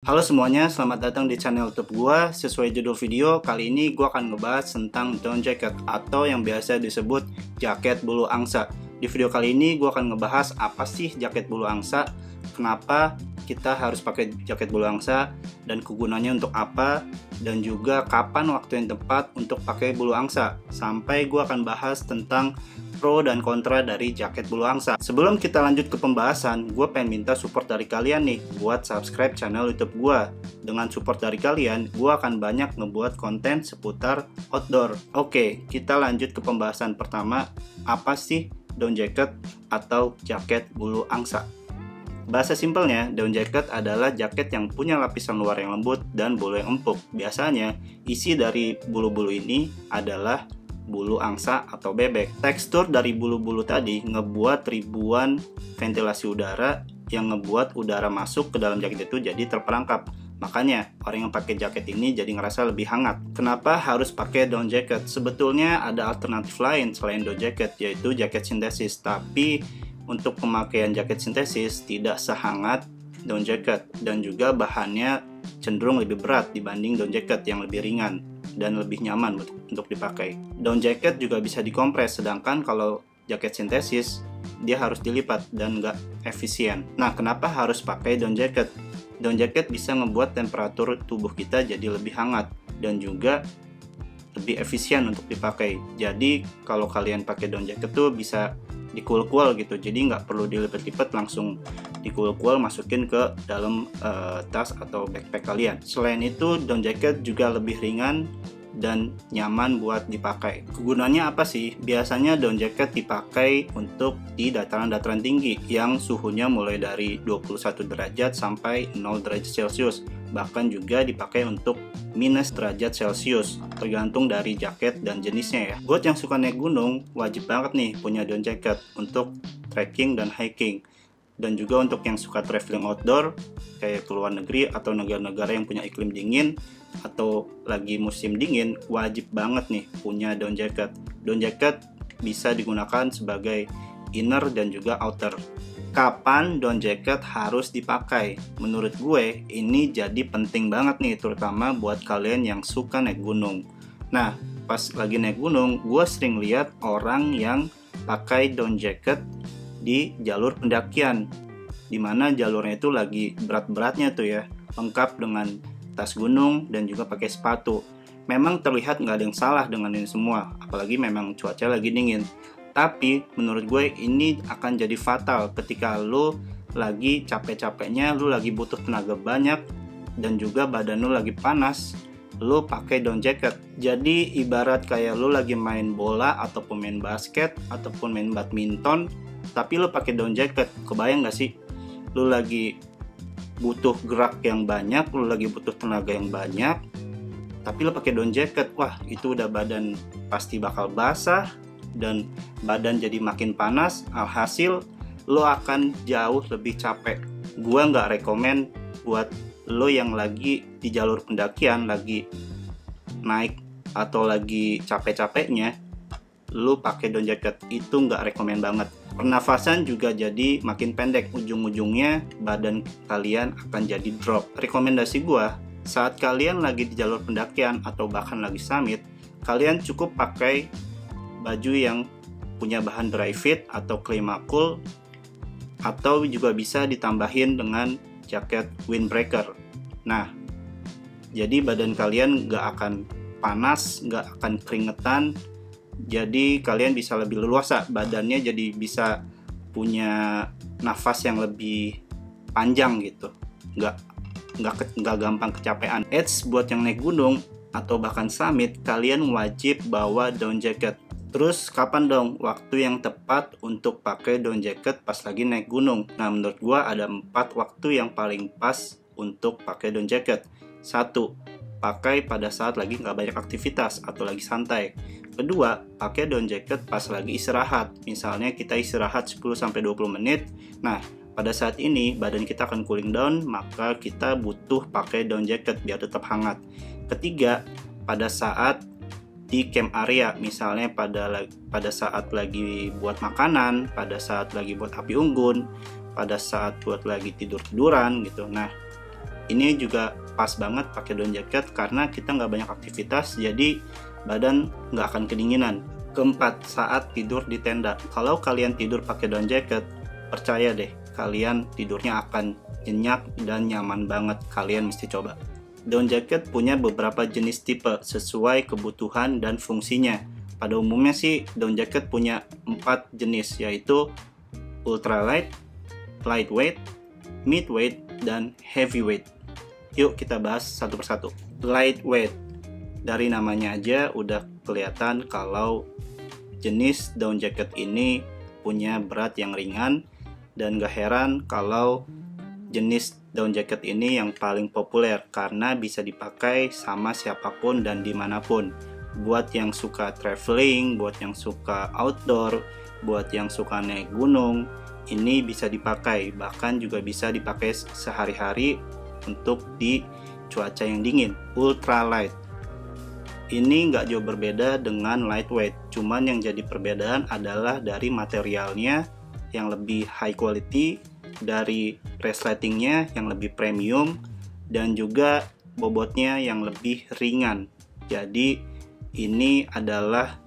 Halo semuanya, selamat datang di channel YouTube gua. Sesuai judul video, kali ini gua akan ngebahas tentang down jacket atau yang biasa disebut jaket bulu angsa. Di video kali ini gua akan ngebahas apa sih jaket bulu angsa, kenapa kita harus pakai jaket bulu angsa, dan kegunaannya untuk apa, dan juga kapan waktu yang tepat untuk pakai bulu angsa. Sampai gua akan bahas tentang pro dan kontra dari jaket bulu angsa. Sebelum kita lanjut ke pembahasan, gue pengen minta support dari kalian nih buat subscribe channel YouTube gue. Dengan support dari kalian, gue akan banyak ngebuat konten seputar outdoor. Oke, kita lanjut ke pembahasan pertama. Apa sih down jacket atau jaket bulu angsa? Bahasa simpelnya, down jacket adalah jaket yang punya lapisan luar yang lembut dan bulu yang empuk. Biasanya, isi dari bulu-bulu ini adalah bulu angsa atau bebek. Tekstur dari bulu-bulu tadi ngebuat ribuan ventilasi udara yang ngebuat udara masuk ke dalam jaket itu jadi terperangkap. Makanya orang yang pakai jaket ini jadi ngerasa lebih hangat. Kenapa harus pakai down jacket? Sebetulnya ada alternatif lain selain down jacket, yaitu jaket sintesis. Tapi untuk pemakaian jaket sintesis tidak sehangat down jacket, dan juga bahannya cenderung lebih berat dibanding down jacket yang lebih ringan dan lebih nyaman untuk dipakai. Down jacket juga bisa dikompres, sedangkan kalau jaket sintesis dia harus dilipat dan nggak efisien. Nah, kenapa harus pakai down jacket? Down jacket bisa membuat temperatur tubuh kita jadi lebih hangat dan juga lebih efisien untuk dipakai. Jadi kalau kalian pakai down jacket tuh bisa dikuel-kuel gitu, jadi nggak perlu dilipat-lipat, langsung dikuel-kuel masukin ke dalam tas atau backpack kalian. Selain itu, down jacket juga lebih ringan dan nyaman buat dipakai. Kegunaannya apa sih? Biasanya down jacket dipakai untuk di dataran-dataran tinggi yang suhunya mulai dari 21 derajat sampai 0 derajat Celcius. Bahkan juga dipakai untuk minus derajat Celcius, tergantung dari jaket dan jenisnya ya. Buat yang suka naik gunung, wajib banget nih punya down jacket untuk trekking dan hiking. Dan juga untuk yang suka traveling outdoor, kayak ke luar negeri atau negara-negara yang punya iklim dingin atau lagi musim dingin, wajib banget nih punya down jacket. Down jacket bisa digunakan sebagai inner dan juga outer. Kapan down jacket harus dipakai? Menurut gue ini jadi penting banget nih, terutama buat kalian yang suka naik gunung. Nah, pas lagi naik gunung, gue sering lihat orang yang pakai down jacket di jalur pendakian, dimana jalurnya itu lagi berat-beratnya tuh ya, lengkap dengan tas gunung dan juga pakai sepatu. Memang terlihat nggak ada yang salah dengan ini semua, apalagi memang cuaca lagi dingin. Tapi menurut gue ini akan jadi fatal ketika lu lagi capek-capeknya, lu lagi butuh tenaga banyak, dan juga badan lu lagi panas, lu pakai down jacket. Jadi ibarat kayak lu lagi main bola ataupun main basket ataupun main badminton, tapi lu pakai down jacket. Kebayang gak sih? Lu lagi butuh gerak yang banyak, lu lagi butuh tenaga yang banyak, tapi lu pakai down jacket. Wah, itu udah badan pasti bakal basah dan badan jadi makin panas. Alhasil lo akan jauh lebih capek. Gua nggak rekomen buat lo yang lagi di jalur pendakian, lagi naik atau lagi capek-capeknya, lo pakai down jacket. Itu nggak rekomen banget. Pernafasan juga jadi makin pendek, ujung-ujungnya badan kalian akan jadi drop. Rekomendasi gua, saat kalian lagi di jalur pendakian atau bahkan lagi summit, kalian cukup pakai baju yang punya bahan dry fit atau Climacool, atau juga bisa ditambahin dengan jaket windbreaker. Nah, jadi badan kalian nggak akan panas, nggak akan keringetan, jadi kalian bisa lebih leluasa, badannya jadi bisa punya nafas yang lebih panjang gitu, nggak gampang kecapean. Buat yang naik gunung atau bahkan summit, kalian wajib bawa down jacket. Terus kapan dong waktu yang tepat untuk pakai down jacket pas lagi naik gunung? Nah, menurut gua ada 4 waktu yang paling pas untuk pakai down jacket. 1. Pakai pada saat lagi nggak banyak aktivitas atau lagi santai. Kedua, pakai down jacket pas lagi istirahat. Misalnya kita istirahat 10-20 menit. Nah, pada saat ini badan kita akan cooling down, maka kita butuh pakai down jacket biar tetap hangat. Ketiga, pada saat di camp area, misalnya pada saat lagi buat makanan, pada saat lagi buat api unggun, pada saat buat lagi tidur-tiduran gitu. Nah, ini juga pas banget pakai down jacket karena kita nggak banyak aktivitas, jadi badan nggak akan kedinginan. Keempat, saat tidur di tenda. Kalau kalian tidur pakai down jacket, percaya deh, kalian tidurnya akan nyenyak dan nyaman banget. Kalian mesti coba. Down jacket punya beberapa jenis tipe sesuai kebutuhan dan fungsinya. Pada umumnya sih down jacket punya 4 jenis, yaitu ultralight, lightweight, midweight, dan heavyweight. Yuk kita bahas satu persatu. Lightweight, dari namanya aja udah kelihatan kalau jenis down jacket ini punya berat yang ringan, dan gak heran kalau jenis down jacket ini yang paling populer karena bisa dipakai sama siapapun dan dimanapun. Buat yang suka traveling, buat yang suka outdoor, buat yang suka naik gunung, ini bisa dipakai. Bahkan juga bisa dipakai sehari-hari untuk di cuaca yang dingin. Ultralight, ini nggak jauh berbeda dengan lightweight, cuman yang jadi perbedaan adalah dari materialnya yang lebih high quality, dari resletingnya yang lebih premium, dan juga bobotnya yang lebih ringan. Jadi ini adalah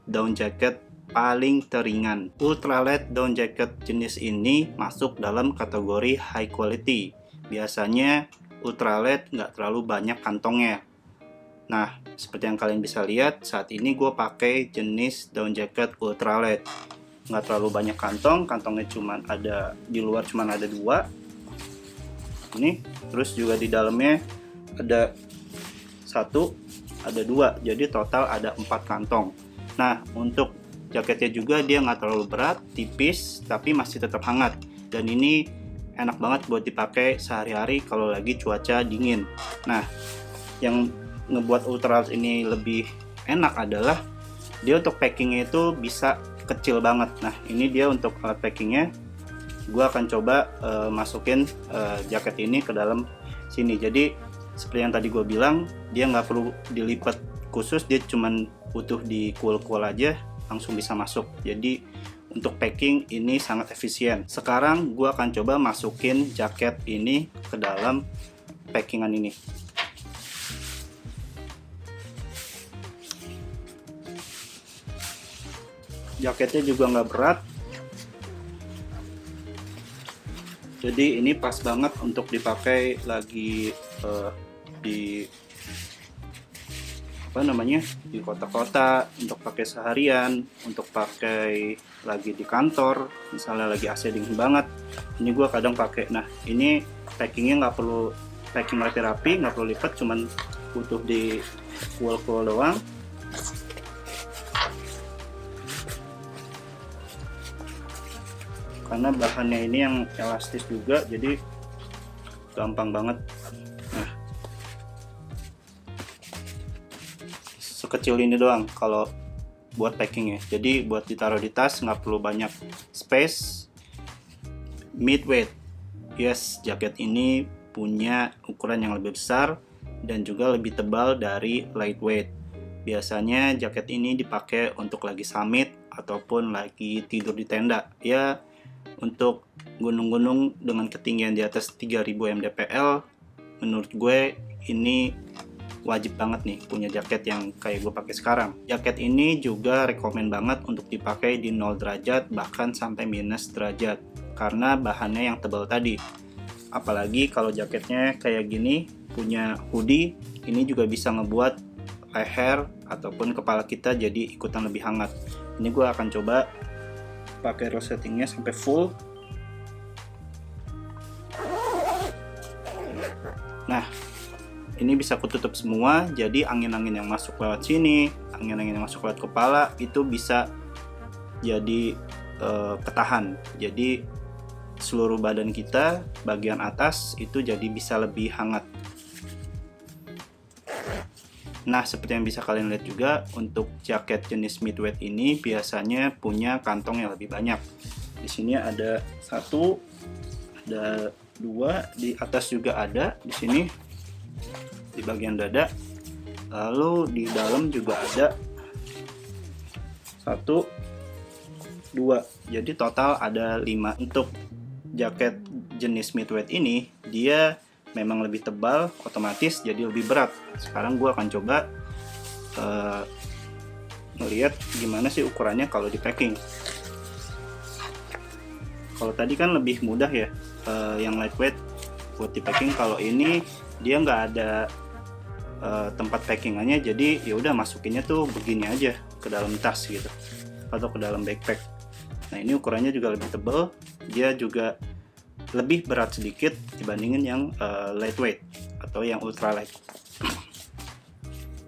down jacket paling teringan. Ultralight down jacket jenis ini masuk dalam kategori high quality. Biasanya ultralight nggak terlalu banyak kantongnya. Nah, seperti yang kalian bisa lihat, saat ini gue pakai jenis down jacket ultralight. Nggak terlalu banyak kantong, kantongnya cuman ada di luar, cuman ada 2. Ini, terus juga di dalamnya ada 1, ada 2, jadi total ada 4 kantong. Nah, untuk jaketnya juga dia nggak terlalu berat, tipis, tapi masih tetap hangat. Dan ini enak banget buat dipakai sehari-hari kalau lagi cuaca dingin. Nah, yang ngebuat ultralight ini lebih enak adalah dia untuk packingnya itu bisa kecil banget. Nah, ini dia untuk alat packingnya. Gue akan coba masukin jaket ini ke dalam sini. Jadi seperti yang tadi gue bilang, dia nggak perlu dilipat khusus, dia cuman butuh dikuel-kuel aja langsung bisa masuk. Jadi untuk packing ini sangat efisien. Sekarang gue akan coba masukin jaket ini ke dalam packingan ini. Jaketnya juga nggak berat, jadi ini pas banget untuk dipakai lagi di di kota-kota, untuk pakai seharian, untuk pakai lagi di kantor, misalnya lagi AC dingin banget. Ini gue kadang pakai. Nah, ini packingnya nggak perlu packing rapi-rapi, nggak perlu lipat, cuman butuh di kuel-kuel doang. Karena bahannya ini yang elastis juga, jadi gampang banget. Nah, sekecil ini doang kalau buat packingnya. Jadi buat ditaruh di tas nggak perlu banyak space. Midweight, yes, jaket ini punya ukuran yang lebih besar dan juga lebih tebal dari lightweight. Biasanya jaket ini dipakai untuk lagi summit ataupun lagi tidur di tenda. Ya, untuk gunung-gunung dengan ketinggian di atas 3000 mdpl, menurut gue ini wajib banget nih punya jaket yang kayak gue pakai sekarang. Jaket ini juga rekomen banget untuk dipakai di 0 derajat bahkan sampai minus derajat karena bahannya yang tebal tadi. Apalagi kalau jaketnya kayak gini, punya hoodie, ini juga bisa ngebuat leher ataupun kepala kita jadi ikutan lebih hangat. Ini gue akan coba pakai resletingnya sampai full. Nah, ini bisa kututup semua, jadi angin-angin yang masuk lewat sini, angin-angin yang masuk lewat kepala itu bisa jadi ketahan. Jadi seluruh badan kita bagian atas itu jadi bisa lebih hangat. Nah, seperti yang bisa kalian lihat juga, untuk jaket jenis midweight ini biasanya punya kantong yang lebih banyak. Di sini ada 1, ada 2, di atas juga ada, di sini di bagian dada, lalu di dalam juga ada 1, 2, jadi total ada 5. Untuk jaket jenis midweight ini dia memang lebih tebal, otomatis jadi lebih berat. Sekarang gue akan coba ngelihat gimana sih ukurannya kalau di packing. Kalau tadi kan lebih mudah ya, yang lightweight buat di packing. Kalau ini dia nggak ada tempat packingannya, jadi ya udah masukinnya tuh begini aja ke dalam tas gitu atau ke dalam backpack. Nah ini ukurannya juga lebih tebal, dia juga lebih berat sedikit dibandingin yang lightweight atau yang ultralight.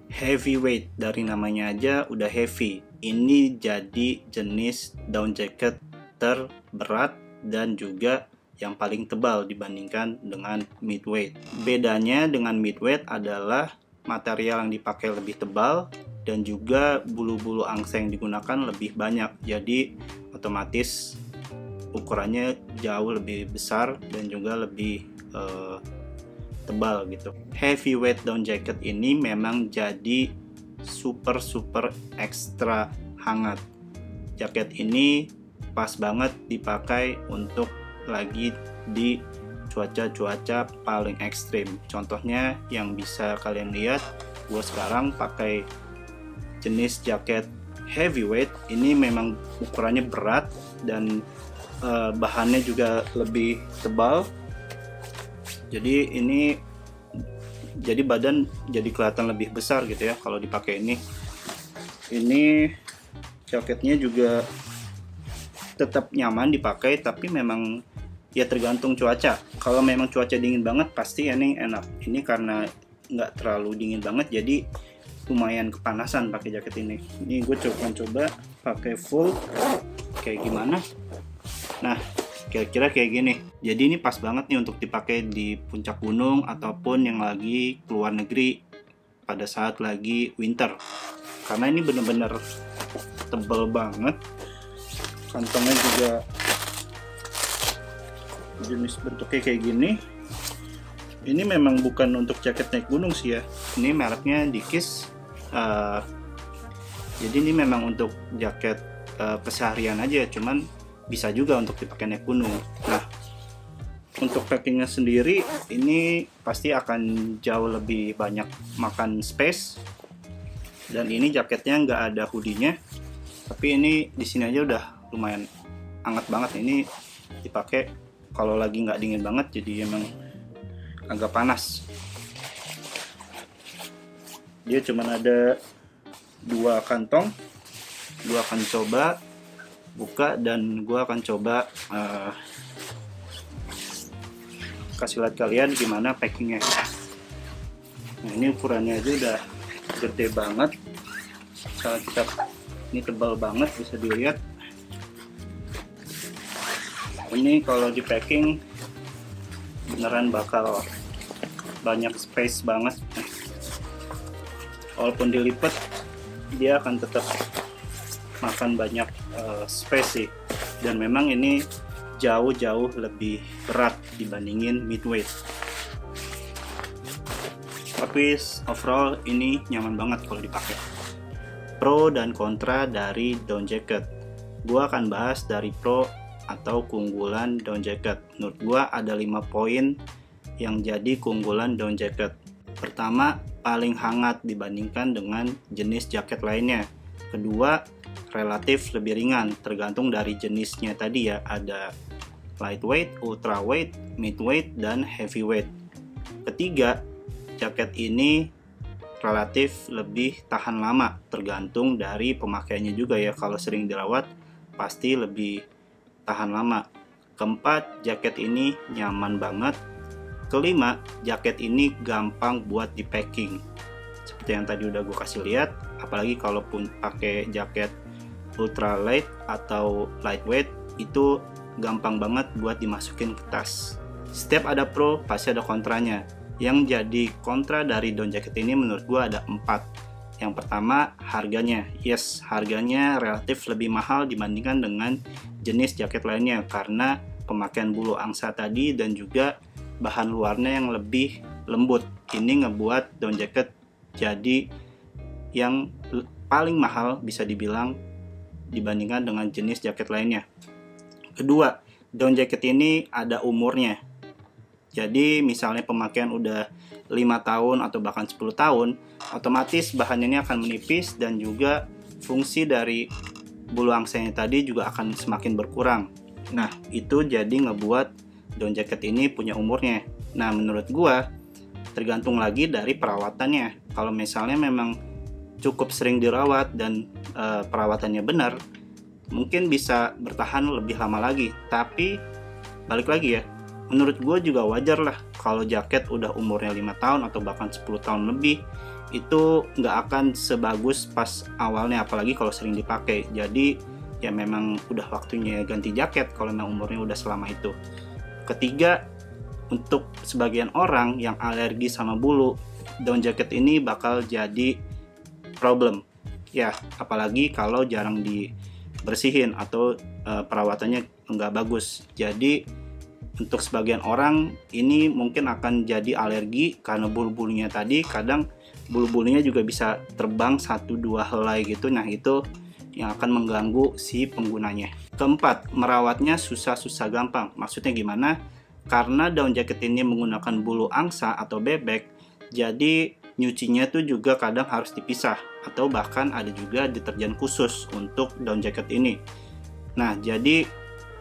Heavyweight, dari namanya aja udah heavy. Ini jadi jenis down jacket terberat dan juga yang paling tebal dibandingkan dengan midweight. Bedanya dengan midweight adalah material yang dipakai lebih tebal dan juga bulu-bulu angsa yang digunakan lebih banyak. Jadi otomatis ukurannya jauh lebih besar dan juga lebih tebal gitu. Heavyweight down jacket ini memang jadi super ekstra hangat. Jaket ini pas banget dipakai untuk lagi di cuaca paling ekstrim. Contohnya yang bisa kalian lihat, gue sekarang pakai jenis jaket heavyweight. Ini memang ukurannya berat dan bahannya juga lebih tebal. Jadi ini jadi badan jadi kelihatan lebih besar gitu ya kalau dipakai ini. Ini jaketnya juga tetap nyaman dipakai, tapi memang ya tergantung cuaca. Kalau memang cuaca dingin banget pasti ini enak. Ini karena nggak terlalu dingin banget, jadi lumayan kepanasan pakai jaket ini. Ini gue coba pakai full kayak gimana. Nah kira-kira kayak gini. Jadi ini pas banget nih untuk dipakai di puncak gunung ataupun yang lagi keluar negeri pada saat lagi winter. Karena ini bener-bener tebal banget. Kantongnya juga jenis bentuknya kayak gini. Ini memang bukan untuk jaket naik gunung sih ya. Ini mereknya Dickies. Jadi ini memang untuk jaket keseharian aja, cuman bisa juga untuk dipakai naik gunung. Nah, untuk packingnya sendiri ini pasti akan jauh lebih banyak makan space. Dan ini jaketnya nggak ada hoodie-nya, tapi ini di sini aja udah lumayan hangat banget. Ini dipakai kalau lagi nggak dingin banget, jadi emang agak panas. Dia cuma ada 2 kantong. Gua akan coba buka dan gue akan coba kasih lihat kalian gimana packingnya. Nah ini ukurannya aja udah gede banget. Kalau kita ini tebal banget, bisa dilihat. Ini kalau di packing beneran bakal banyak space banget. Walaupun dilipat dia akan tetap makan banyak space sih, dan memang ini jauh lebih berat dibandingin midweight. Tapi overall ini nyaman banget kalau dipakai. Pro dan kontra dari down jacket. Gua akan bahas dari pro atau keunggulan down jacket. Menurut gua ada 5 poin yang jadi keunggulan down jacket. Pertama, paling hangat dibandingkan dengan jenis jaket lainnya. Kedua, relatif lebih ringan, tergantung dari jenisnya tadi ya. Ada lightweight, ultraweight, midweight, dan heavyweight. Ketiga, jaket ini relatif lebih tahan lama, tergantung dari pemakaiannya juga ya. Kalau sering dirawat pasti lebih tahan lama. Keempat, jaket ini nyaman banget. Kelima, jaket ini gampang buat di packing. Seperti yang tadi udah gue kasih lihat, apalagi kalaupun pakai jaket ultralight atau lightweight, itu gampang banget buat dimasukin ke tas. Setiap ada pro pasti ada kontranya. Yang jadi kontra dari down jacket ini menurut gua ada 4. Yang pertama, harganya. Yes, harganya relatif lebih mahal dibandingkan dengan jenis jaket lainnya karena pemakaian bulu angsa tadi dan juga bahan luarnya yang lebih lembut. Ini ngebuat down jacket jadi yang paling mahal bisa dibilang dibandingkan dengan jenis jaket lainnya. Kedua, down jacket ini ada umurnya. Jadi misalnya pemakaian udah 5 tahun atau bahkan 10 tahun, otomatis bahannya ini akan menipis dan juga fungsi dari bulu angsanya tadi juga akan semakin berkurang. Nah, itu jadi ngebuat down jacket ini punya umurnya. Nah, menurut gua tergantung lagi dari perawatannya. Kalau misalnya memang cukup sering dirawat dan perawatannya benar, mungkin bisa bertahan lebih lama lagi. Tapi balik lagi ya, menurut gue juga wajar lah kalau jaket udah umurnya 5 tahun atau bahkan 10 tahun lebih, itu nggak akan sebagus pas awalnya, apalagi kalau sering dipakai. Jadi ya memang udah waktunya ganti jaket kalau memang umurnya udah selama itu. Ketiga, untuk sebagian orang yang alergi sama bulu, down jacket ini bakal jadi problem ya, apalagi kalau jarang dibersihin atau perawatannya nggak bagus. Jadi untuk sebagian orang ini mungkin akan jadi alergi karena bulu-bulunya tadi. Kadang bulu-bulunya juga bisa terbang 1-2 helai gitu. Nah, itu yang akan mengganggu si penggunanya. Keempat, merawatnya susah-susah gampang. Maksudnya gimana? Karena down jacket ini menggunakan bulu angsa atau bebek, jadi nyucinya tuh juga kadang harus dipisah, atau bahkan ada juga deterjen khusus untuk down jacket ini. Nah, jadi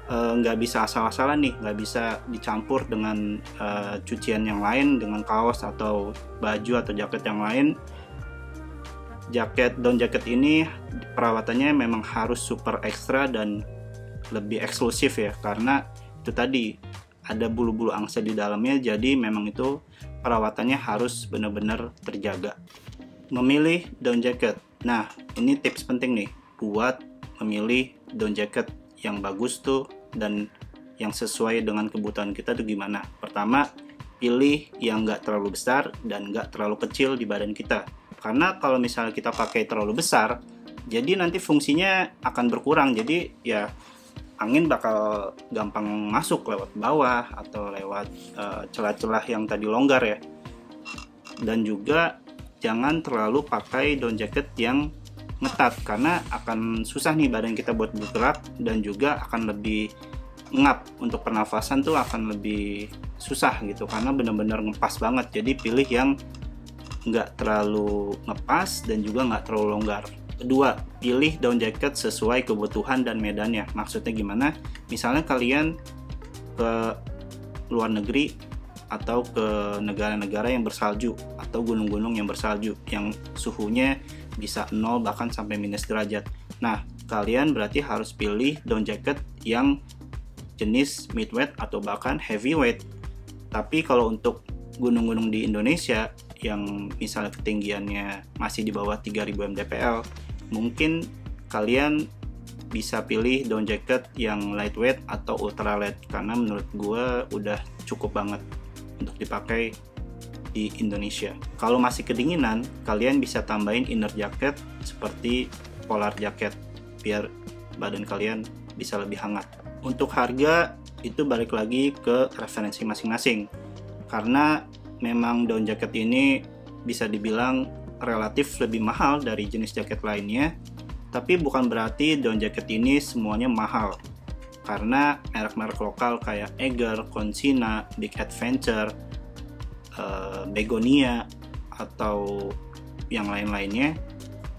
nggak bisa asal-asalan nih, nggak bisa dicampur dengan cucian yang lain, dengan kaos atau baju atau jaket yang lain. Down jacket ini perawatannya memang harus super ekstra dan lebih eksklusif ya, karena itu tadi ada bulu-bulu angsa di dalamnya, jadi memang itu perawatannya harus benar-benar terjaga. Memilih down jacket. Nah, ini tips penting nih buat memilih down jacket yang bagus tuh dan yang sesuai dengan kebutuhan kita tuh gimana. Pertama, pilih yang nggak terlalu besar dan nggak terlalu kecil di badan kita. Karena kalau misalnya kita pakai terlalu besar, jadi nanti fungsinya akan berkurang. Jadi ya angin bakal gampang masuk lewat bawah atau lewat celah-celah yang tadi longgar ya. Dan juga jangan terlalu pakai down jacket yang ngetat, karena akan susah nih badan kita buat bergerak, dan juga akan lebih ngap untuk pernafasan tuh akan lebih susah gitu, karena benar-benar ngepas banget. Jadi pilih yang nggak terlalu ngepas dan juga nggak terlalu longgar. Kedua, pilih down jacket sesuai kebutuhan dan medannya. Maksudnya gimana? Misalnya kalian ke luar negeri atau ke negara-negara yang bersalju atau gunung-gunung yang bersalju yang suhunya bisa 0 bahkan sampai minus derajat. Nah, kalian berarti harus pilih down jacket yang jenis midweight atau bahkan heavyweight. Tapi kalau untuk gunung-gunung di Indonesia yang misalnya ketinggiannya masih di bawah 3000 mdpl, mungkin kalian bisa pilih down jacket yang lightweight atau ultralight, karena menurut gue udah cukup banget untuk dipakai di Indonesia. Kalau masih kedinginan, kalian bisa tambahin inner jacket seperti polar jacket biar badan kalian bisa lebih hangat. Untuk harga itu balik lagi ke referensi masing-masing, karena memang down jacket ini bisa dibilang relatif lebih mahal dari jenis jaket lainnya. Tapi bukan berarti down jacket ini semuanya mahal, karena merek-merek lokal kayak Eiger, Consina, Big Adventure, Begonia atau yang lain-lainnya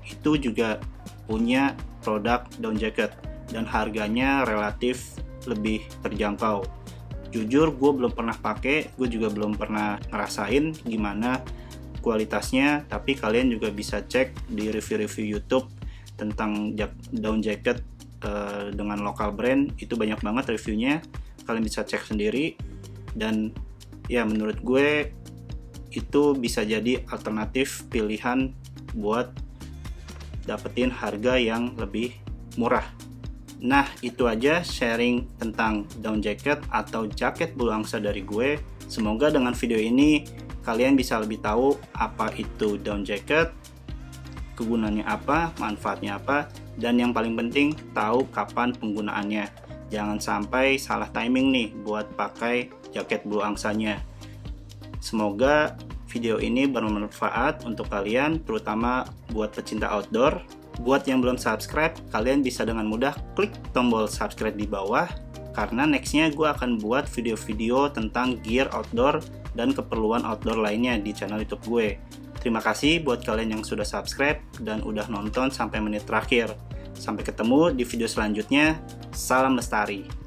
itu juga punya produk down jacket dan harganya relatif lebih terjangkau. Jujur gue belum pernah pakai, gue juga belum pernah ngerasain gimana kualitasnya, tapi kalian juga bisa cek di review-review YouTube tentang down jacket dengan lokal brand. Itu banyak banget reviewnya, kalian bisa cek sendiri. Dan ya menurut gue itu bisa jadi alternatif pilihan buat dapetin harga yang lebih murah. Nah, itu aja sharing tentang down jacket atau jaket bulu angsa dari gue. Semoga dengan video ini kalian bisa lebih tahu apa itu down jacket, kegunaannya apa, manfaatnya apa, dan yang paling penting tahu kapan penggunaannya. Jangan sampai salah timing nih buat pakai jaket bulu angsanya. Semoga video ini bermanfaat untuk kalian, terutama buat pecinta outdoor. Buat yang belum subscribe, kalian bisa dengan mudah klik tombol subscribe di bawah, karena nextnya gue akan buat video-video tentang gear outdoor dan keperluan outdoor lainnya di channel YouTube gue. Terima kasih buat kalian yang sudah subscribe dan udah nonton sampai menit terakhir. Sampai ketemu di video selanjutnya. Salam lestari.